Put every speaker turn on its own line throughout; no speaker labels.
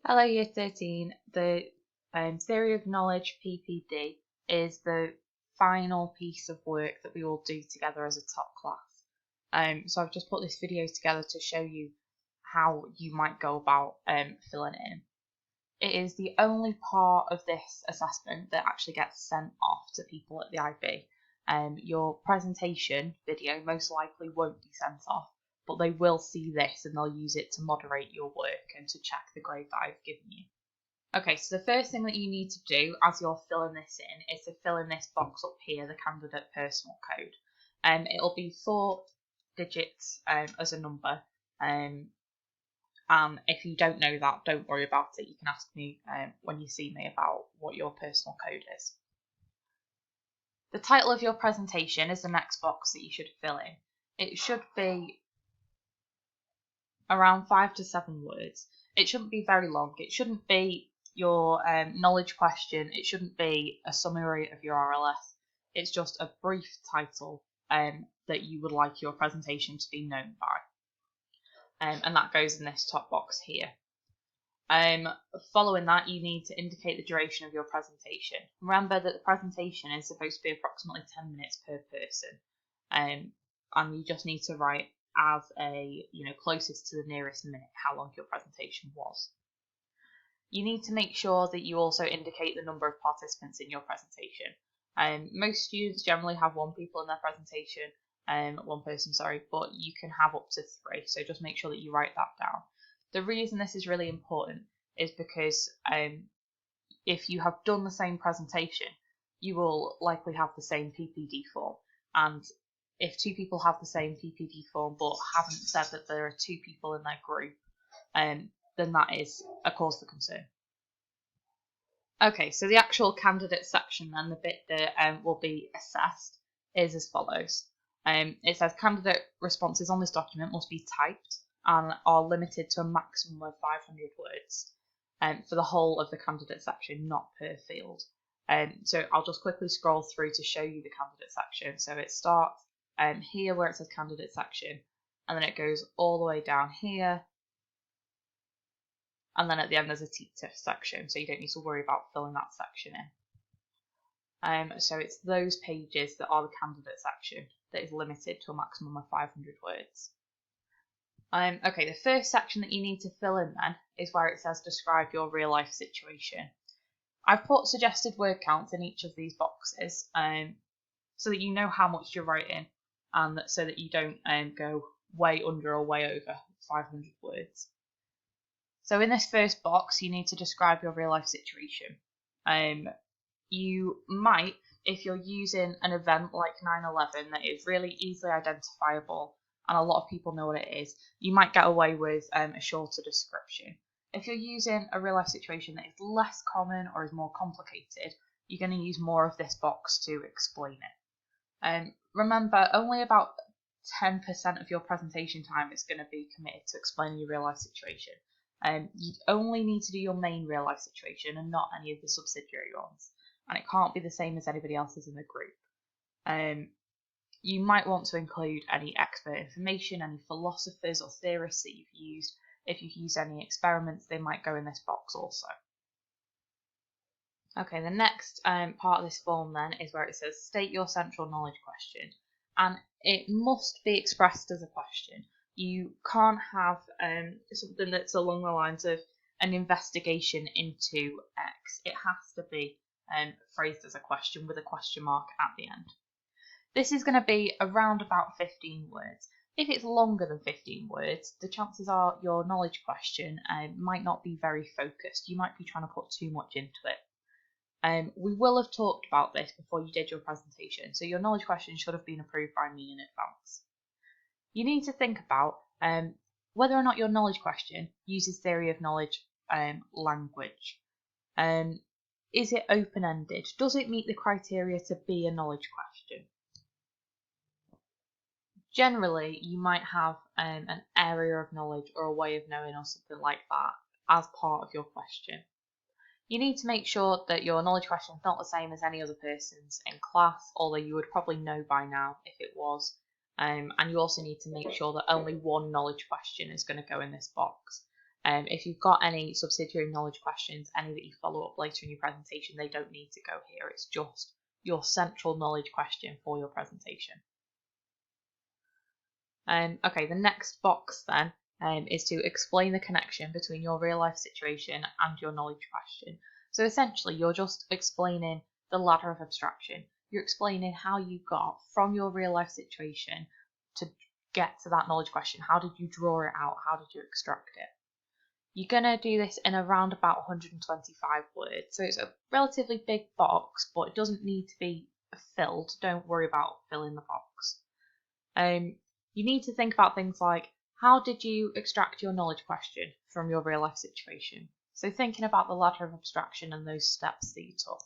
Hello Year 13, the Theory of Knowledge PPD is the final piece of work that we all do together as a top class. So I've just put this video together to show you how you might go about filling it in. It is the only part of this assessment that actually gets sent off to people at the IB. Your presentation video most likely won't be sent off, but they will see this and they'll use it to moderate your work and to check the grade that I've given you. Okay, so the first thing that you need to do as you're filling this in is to fill in this box up here, the candidate personal code. It'll be 4 digits as a number. And if you don't know that, don't worry about it. You can ask me when you see me about what your personal code is. The title of your presentation is the next box that you should fill in. It should be around 5 to 7 words. It shouldn't be very long. It shouldn't be your knowledge question. It shouldn't be a summary of your RLS. It's just a brief title that you would like your presentation to be known by. And that goes in this top box here. Following that, you need to indicate the duration of your presentation. Remember that the presentation is supposed to be approximately 10 minutes per person. And you just need to write as closest to the nearest minute how long your presentation was. You need to make sure that you also indicate the number of participants in your presentation. Most students generally have one person in their presentation, but you can have up to 3, so just make sure that you write that down. The reason this is really important is because if you have done the same presentation, you will likely have the same PPD form, and if 2 people have the same PPD form but haven't said that there are 2 people in their group, then that is a cause for concern. Okay, so the actual candidate section then, the bit that will be assessed, is as follows. It says candidate responses on this document must be typed and are limited to a maximum of 500 words for the whole of the candidate section, not per field. So I'll just quickly scroll through to show you the candidate section. So it starts here where it says candidate section, and then it goes all the way down here, and then at the end there's a TTIF section, so you don't need to worry about filling that section in. So it's those pages that are the candidate section that is limited to a maximum of 500 words. Okay, the first section that you need to fill in then is where it says describe your real life situation. I've put suggested word counts in each of these boxes so that you know how much you're writing, and so that you don't go way under or way over 500 words. So in this first box, you need to describe your real life situation. You might, if you're using an event like 9/11 that is really easily identifiable and a lot of people know what it is, you might get away with a shorter description. If you're using a real life situation that is less common or is more complicated, you're going to use more of this box to explain it. Remember, only about 10% of your presentation time is going to be committed to explaining your real life situation. You only need to do your main real life situation and not any of the subsidiary ones, and it can't be the same as anybody else's in the group. You might want to include any expert information, any philosophers or theorists that you've used. If you've used any experiments, they might go in this box also. Okay, the next part of this form then is where it says state your central knowledge question, and it must be expressed as a question. You can't have something that's along the lines of an investigation into X. It has to be phrased as a question with a question mark at the end. This is going to be around about 15 words. If it's longer than 15 words, the chances are your knowledge question might not be very focused. You might be trying to put too much into it. We will have talked about this before you did your presentation, so your knowledge question should have been approved by me in advance. You need to think about whether or not your knowledge question uses theory of knowledge language. Is it open-ended? Does it meet the criteria to be a knowledge question? Generally, you might have an area of knowledge or a way of knowing or something like that as part of your question. You need to make sure that your knowledge question is not the same as any other person's in class, although you would probably know by now if it was. And you also need to make sure that only one knowledge question is going to go in this box. If you've got any subsidiary knowledge questions, any that you follow up later in your presentation, they don't need to go here. It's just your central knowledge question for your presentation. Okay, the next box then is to explain the connection between your real life situation and your knowledge question. So essentially, you're just explaining the ladder of abstraction. You're explaining how you got from your real life situation to get to that knowledge question. How did you draw it out? How did you extract it? You're going to do this in around about 125 words. So it's a relatively big box, but it doesn't need to be filled. Don't worry about filling the box. You need to think about things like, how did you extract your knowledge question from your real life situation? So thinking about the ladder of abstraction and those steps that you took.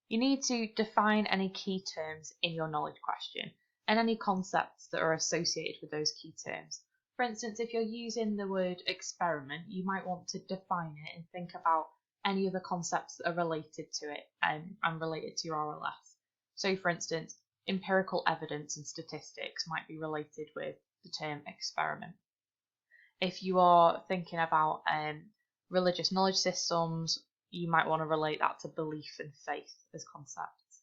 You need to define any key terms in your knowledge question and any concepts that are associated with those key terms. For instance, if you're using the word experiment, you might want to define it and think about any of the concepts that are related to it and related to your RLS. So for instance, empirical evidence and statistics might be related with the term experiment. If you are thinking about religious knowledge systems, you might want to relate that to belief and faith as concepts.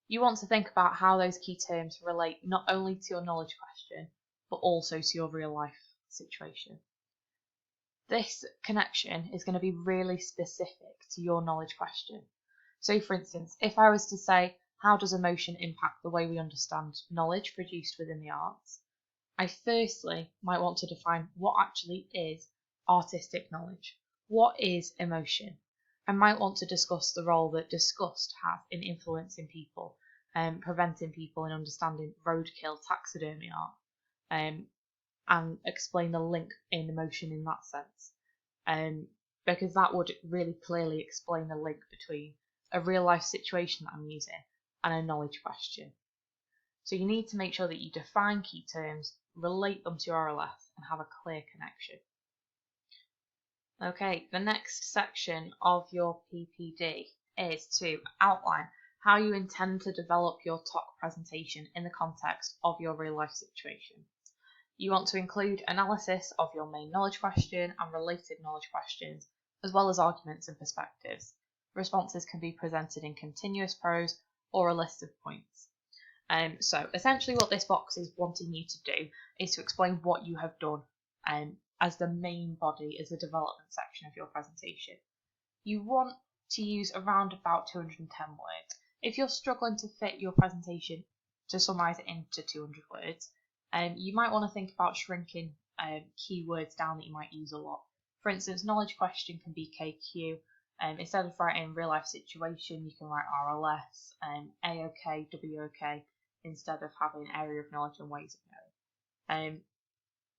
You want to think about how those key terms relate not only to your knowledge question, but also to your real life situation. This connection is going to be really specific to your knowledge question. So for instance, if I was to say, how does emotion impact the way we understand knowledge produced within the arts? I firstly might want to define what actually is artistic knowledge. What is emotion? I might want to discuss the role that disgust has in influencing people and preventing people in understanding roadkill taxidermy art, and explain the link in emotion in that sense, because that would really clearly explain the link between a real life situation that I'm using and a knowledge question. So you need to make sure that you define key terms, relate them to your RLS, and have a clear connection. Okay, the next section of your PPD is to outline how you intend to develop your talk presentation in the context of your real life situation. You want to include analysis of your main knowledge question and related knowledge questions, as well as arguments and perspectives. Responses can be presented in continuous prose or a list of points. So essentially what this box is wanting you to do is to explain what you have done as the main body, as the development section of your presentation. You want to use around about 210 words. If you're struggling to fit your presentation to summarise it into 200 words, you might want to think about shrinking keywords down that you might use a lot. For instance, knowledge question can be KQ. Instead of writing real life situation, you can write RLS, AOK, WOK, instead of having area of knowledge and ways of knowing.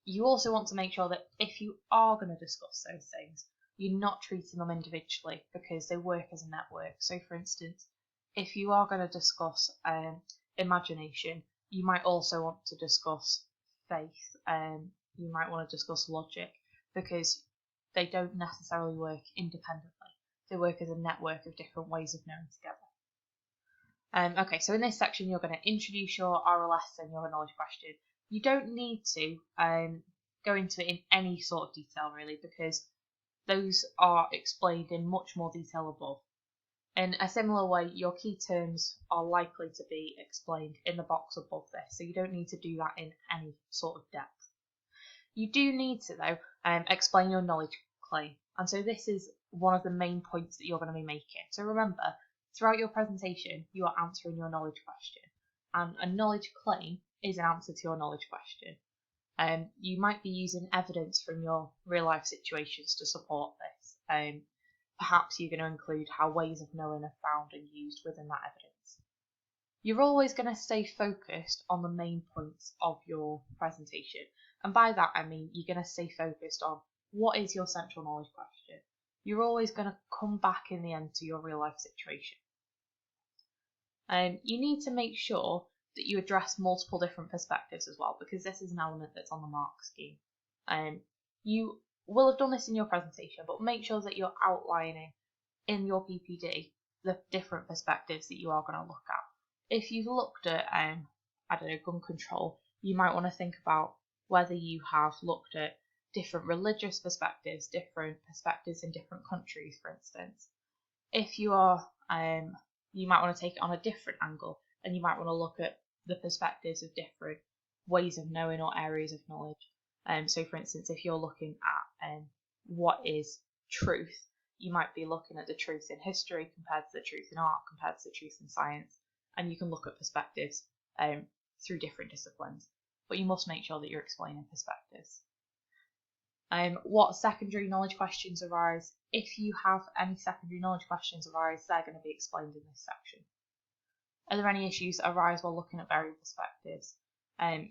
You also want to make sure that if you are going to discuss those things, you're not treating them individually because they work as a network. So for instance, if you are going to discuss imagination, you might also want to discuss faith, you might want to discuss logic, because they don't necessarily work independently. They work as a network of different ways of knowing together. Okay, so in this section, you're going to introduce your RLS and your knowledge question. You don't need to go into it in any sort of detail, really, because those are explained in much more detail above. In a similar way, your key terms are likely to be explained in the box above this, so you don't need to do that in any sort of depth. You do need to, though, explain your knowledge claim, and so this is one of the main points that you're going to be making. So remember, throughout your presentation, you are answering your knowledge question, and a knowledge claim is an answer to your knowledge question. You might be using evidence from your real life situations to support this. Perhaps you're going to include how ways of knowing are found and used within that evidence. You're always going to stay focused on the main points of your presentation, and by that I mean you're going to stay focused on what is your central knowledge question. You're always going to come back in the end to your real life situation. You need to make sure that you address multiple different perspectives as well, because this is an element that's on the mark scheme. You will have done this in your presentation, but make sure that you're outlining in your PPD the different perspectives that you are going to look at. If you've looked at, gun control, you might want to think about whether you have looked at different religious perspectives, different perspectives in different countries, for instance. If you are, you might want to take it on a different angle, and you might want to look at the perspectives of different ways of knowing or areas of knowledge. So, for instance, if you're looking at what is truth, you might be looking at the truth in history compared to the truth in art, compared to the truth in science, and you can look at perspectives through different disciplines. But you must make sure that you're explaining perspectives. What secondary knowledge questions arise? If you have any secondary knowledge questions arise, they're going to be explained in this section. Are there any issues that arise while looking at various perspectives?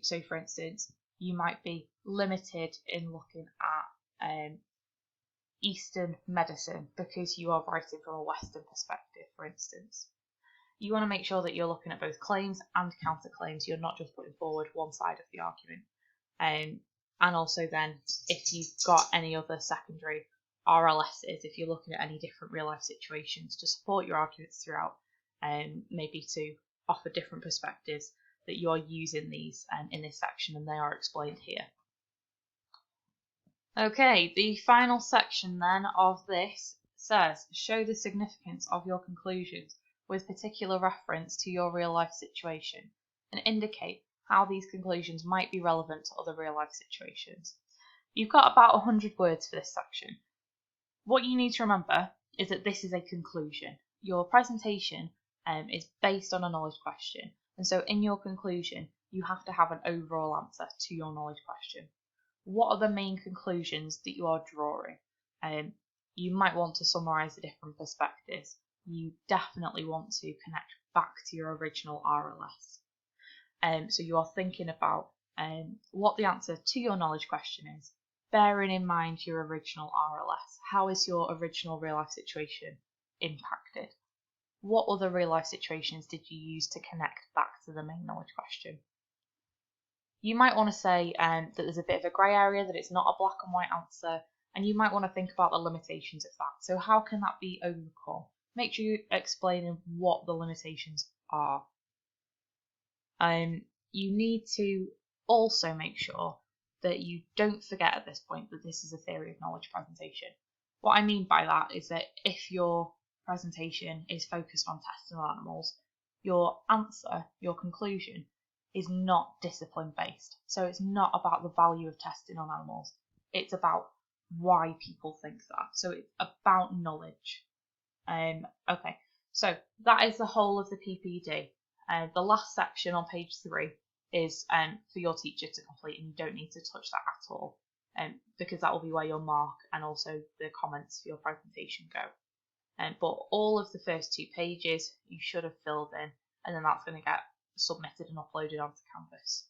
So, for instance, you might be limited in looking at Eastern medicine because you are writing from a Western perspective, for instance. You want to make sure that you're looking at both claims and counterclaims. You're not just putting forward one side of the argument. And also then, if you've got any other secondary RLSs, if you're looking at any different real life situations to support your arguments throughout, maybe to offer different perspectives, that you are using these in this section, and they are explained here. Okay, the final section then of this says, show the significance of your conclusions with particular reference to your real life situation and indicate how these conclusions might be relevant to other real life situations. You've got about 100 words for this section. What you need to remember is that this is a conclusion. Your presentation is based on a knowledge question, and so in your conclusion you have to have an overall answer to your knowledge question. What are the main conclusions that you are drawing? You might want to summarise the different perspectives. You definitely want to connect back to your original RLS. So you are thinking about what the answer to your knowledge question is, bearing in mind your original RLS. How is your original real life situation impacted? What other real life situations did you use to connect back to the main knowledge question? You might want to say that there's a bit of a grey area, that it's not a black and white answer, and you might want to think about the limitations of that. So how can that be overcome? Make sure you're explaining what the limitations are. You need to also make sure that you don't forget at this point that this is a theory of knowledge presentation. What I mean by that is that if your presentation is focused on testing on animals, your answer, your conclusion, is not discipline based. So it's not about the value of testing on animals. It's about why people think that. So it's about knowledge. Okay, so that is the whole of the PPD. The last section on page 3 is for your teacher to complete, and you don't need to touch that at all, because that will be where your mark and also the comments for your presentation go. But all of the first 2 pages you should have filled in, and then that's going to get submitted and uploaded onto Canvas.